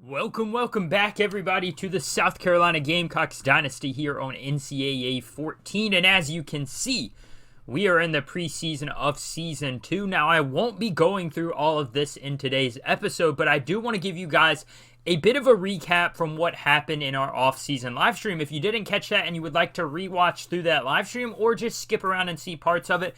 Welcome back, everybody, to the South Carolina Gamecocks Dynasty here on NCAA 14. And as you can see, we are in the preseason of Season 2. Now, I won't be going through all of this in today's episode, but I do want to give you guys a bit of a recap from what happened in our off-season live stream. If you didn't catch that and you would like to rewatch through that live stream or just skip around and see parts of it,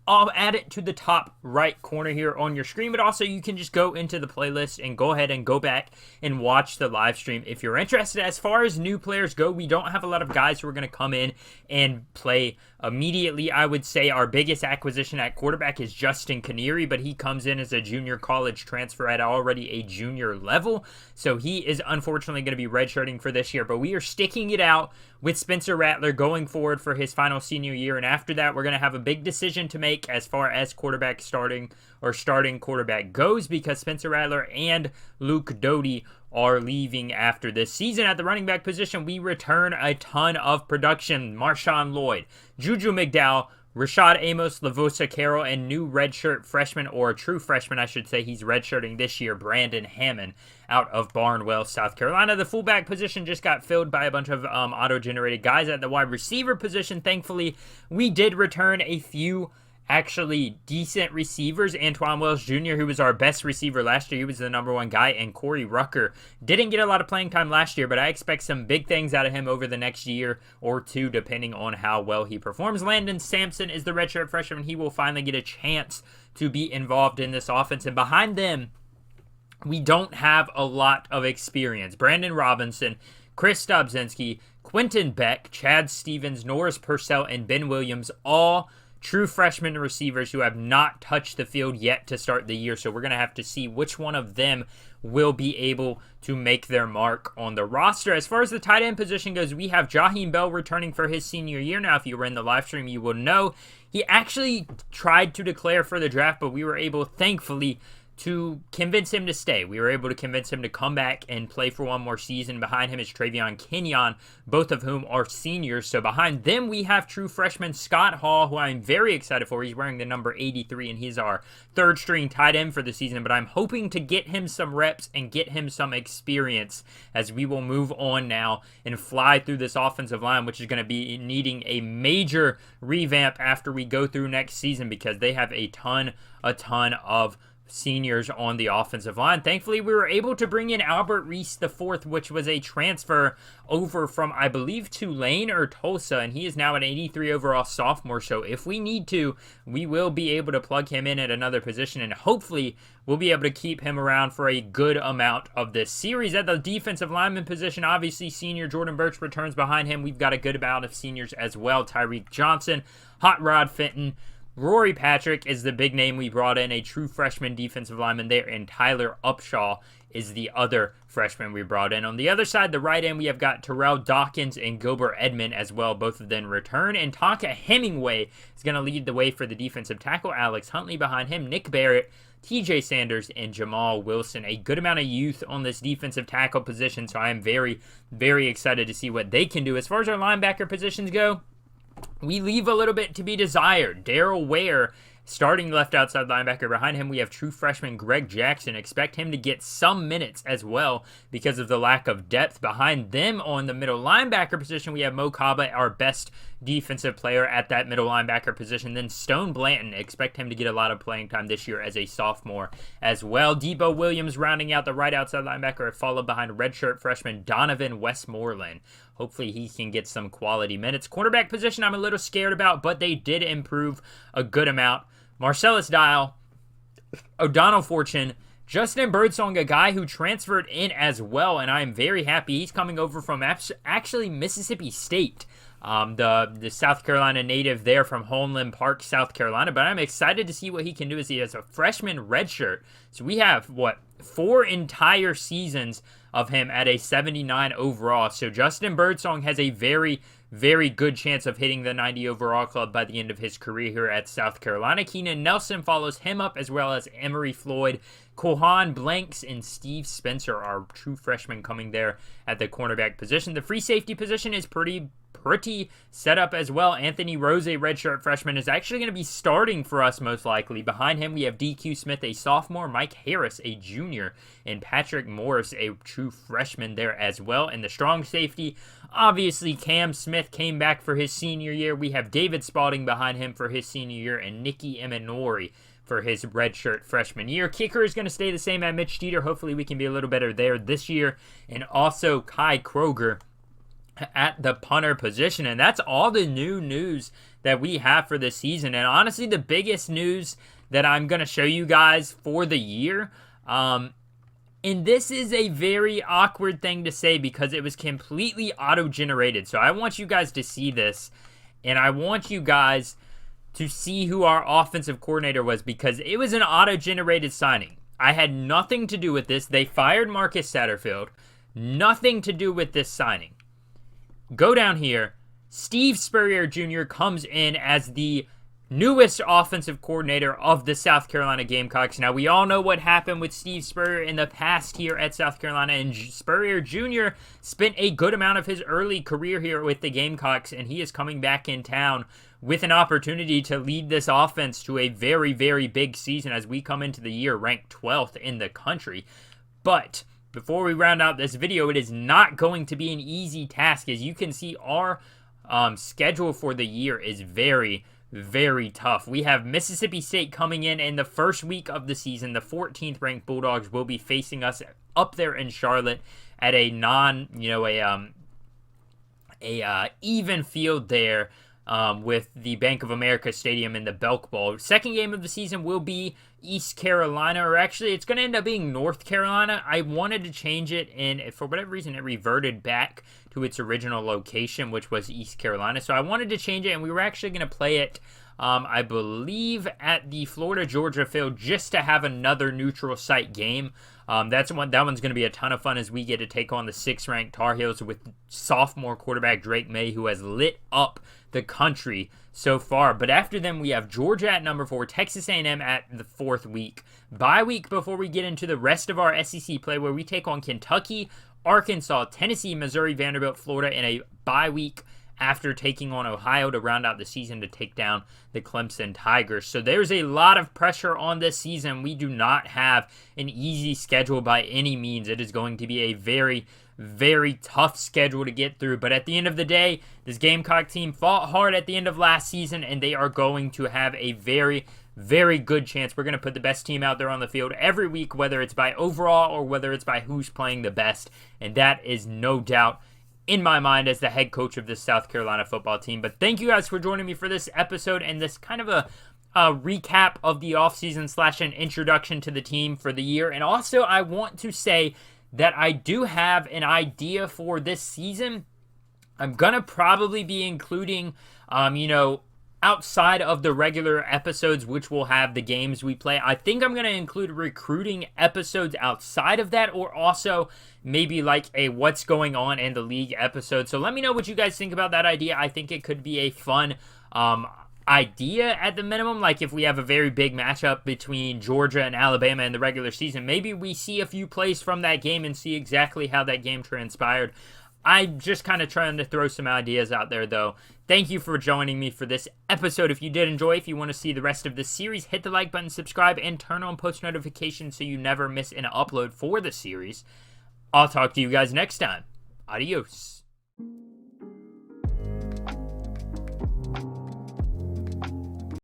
I'll add it to the top right corner here on your screen, but also you can just go into the playlist and go ahead and go back and watch the live stream if you're interested. As far as new players go, we don't have a lot of guys who are going to come in and play immediately. I would say our biggest acquisition at quarterback is Justin Canary, but he comes in as a junior college transfer at already a junior level, so he is unfortunately going to be redshirting for this year, but we are sticking it out with Spencer Rattler going forward for his final senior year, and after that we're going to have a big decision to make as far as quarterback starting quarterback goes, because Spencer Rattler and Luke Doty are leaving after this season. At the running back position, we return a ton of production. Marshawn Lloyd, Juju McDowell, Rashad Amos, Lavosa Carroll, and new redshirt freshman, or true freshman, I should say. He's redshirting this year, Brandon Hammond, out of Barnwell, South Carolina. The fullback position just got filled by a bunch of auto-generated guys. At the wide receiver position, thankfully, we did return a few actually decent receivers. Antoine Wells Jr., who was our best receiver last year, he was the number one guy, and Corey Rucker didn't get a lot of playing time last year, but I expect some big things out of him over the next year or two, depending on how well he performs. Landon Sampson is the redshirt freshman. He will finally get a chance to be involved in this offense, and behind them, we don't have a lot of experience. Brandon Robinson, Chris Dobzinski, Quentin Beck, Chad Stevens, Norris Purcell, and Ben Williams, all true freshman receivers who have not touched the field yet to start the year. So we're going to have to see which one of them will be able to make their mark on the roster. As far as the tight end position goes, we have Jaheim Bell returning for his senior year. Now, if you were in the live stream, you will know he actually tried to declare for the draft, but we were able, thankfully, to convince him to stay. We were able to convince him to come back and play for one more season. Behind him is Travion Kenyon, both of whom are seniors. So behind them, we have true freshman Scott Hall, who I'm very excited for. He's wearing the number 83, and he's our third-string tight end for the season. But I'm hoping to get him some reps and get him some experience as we will move on now and fly through this offensive line, which is going to be needing a major revamp after we go through next season, because they have a ton of seniors on the offensive line. Thankfully, we were able to bring in Albert Reese IV, which was a transfer over from, I believe, Tulane or Tulsa, and he is now an 83 overall sophomore. So if we need to, we will be able to plug him in at another position, and hopefully we'll be able to keep him around for a good amount of this series. At the defensive lineman position, obviously senior Jordan Birch returns behind him. We've got a good amount of seniors as well. Tyreek Johnson, Hot Rod Fenton, Rory Patrick is the big name we brought in, a true freshman defensive lineman there, and Tyler Upshaw is the other freshman we brought in. On the other side, the right end, we have got Terrell Dawkins and Gilbert Edmond as well, both of them return, and Tonka Hemingway is going to lead the way for the defensive tackle. Alex Huntley behind him, Nick Barrett, TJ Sanders, and Jamal Wilson. A good amount of youth on this defensive tackle position, so I am very, very excited to see what they can do. As far as our linebacker positions go, we leave a little bit to be desired. Daryl Ware, starting left outside linebacker. Behind him, we have true freshman Greg Jackson. Expect him to get some minutes as well because of the lack of depth. Behind them on the middle linebacker position, we have Mo Kaba, our best defensive player at that middle linebacker position. Then Stone Blanton, expect him to get a lot of playing time this year as a sophomore as well. Debo Williams rounding out the right outside linebacker, followed behind redshirt freshman Donovan Westmoreland. Hopefully he can get some quality minutes. Quarterback position I'm a little scared about, but they did improve a good amount. Marcellus Dial, O'Donnell Fortune, Justin Birdsong, a guy who transferred in as well, and I am very happy. He's coming over from actually Mississippi State, the South Carolina native there from Homeland Park, South Carolina, but I'm excited to see what he can do as he has a freshman redshirt. So we have, 4 entire seasons of him at a 79 overall. So Justin Birdsong has a very, very good chance of hitting the 90 overall club by the end of his career here at South Carolina. Keenan Nelson follows him up, as well as Emory Floyd, Kohan Blanks and Steve Spencer are true freshmen coming there at the cornerback position. The free safety position is pretty set up as well. Anthony Rose, a redshirt freshman, is actually going to be starting for us most likely. Behind him, we have DQ Smith, a sophomore, Mike Harris, a junior, and Patrick Morris, a true freshman there as well. And the strong safety, obviously Cam Smith came back for his senior year. We have David Spalding behind him for his senior year, and Nicky Eminori for his redshirt freshman year. Kicker is going to stay the same at Mitch Teeter. Hopefully we can be a little better there this year. And also Kai Kroger at the punter position. And that's all the new news that we have for this season. And honestly, the biggest news that I'm going to show you guys for the year, and this is a very awkward thing to say because it was completely auto-generated. So I want you guys to see this, and I want you guys to see who our offensive coordinator was, because it was an auto-generated signing. I had nothing to do with this. They fired Marcus Satterfield. Nothing to do with this signing. Go down here. Steve Spurrier Jr. comes in as the newest offensive coordinator of the South Carolina Gamecocks. Now, we all know what happened with Steve Spurrier in the past here at South Carolina, and Spurrier Jr. spent a good amount of his early career here with the Gamecocks, and he is coming back in town with an opportunity to lead this offense to a very, very big season as we come into the year ranked 12th in the country. But before we round out this video, it is not going to be an easy task. As you can see, our schedule for the year is very, very tough. We have Mississippi State coming in the first week of the season. The 14th ranked Bulldogs will be facing us up there in Charlotte at a even field there with the Bank of America Stadium in the Belk Bowl. Second game of the season will be East Carolina, or actually it's going to end up being North Carolina. I wanted to change it, and for whatever reason it reverted back to its original location, which was East Carolina. So I wanted to change it, and we were actually going to play it, I believe, at the Florida-Georgia field just to have another neutral site game. That one's going to be a ton of fun as we get to take on the 6th-ranked Tar Heels with sophomore quarterback Drake May, who has lit up the country so far. But after them, we have Georgia at number 4, Texas A&M at the 4th week. Bye week before we get into the rest of our SEC play, where we take on Kentucky, Arkansas, Tennessee, Missouri, Vanderbilt, Florida in a bye week after taking on Ohio to round out the season to take down the Clemson Tigers. So there's a lot of pressure on this season. We do not have an easy schedule by any means. It is going to be a very, very tough schedule to get through. But at the end of the day, this Gamecock team fought hard at the end of last season, and they are going to have a very, very good chance. We're going to put the best team out there on the field every week, whether it's by overall or whether it's by who's playing the best. And that is no doubt in my mind as the head coach of this South Carolina football team. But thank you guys for joining me for this episode and this kind of a recap of the offseason / an introduction to the team for the year. And also, I want to say that I do have an idea for this season. I'm going to probably be including, outside of the regular episodes, which will have the games we play, I think I'm going to include recruiting episodes outside of that, or also maybe like a what's going on in the league episode. So let me know what you guys think about that idea. I think it could be a fun idea at the minimum. Like if we have a very big matchup between Georgia and Alabama in the regular season, maybe we see a few plays from that game and see exactly how that game transpired. I'm just kind of trying to throw some ideas out there, though. Thank you for joining me for this episode. If you did enjoy, if you want to see the rest of this series, hit the like button, subscribe, and turn on post notifications so you never miss an upload for the series. I'll talk to you guys next time. Adios.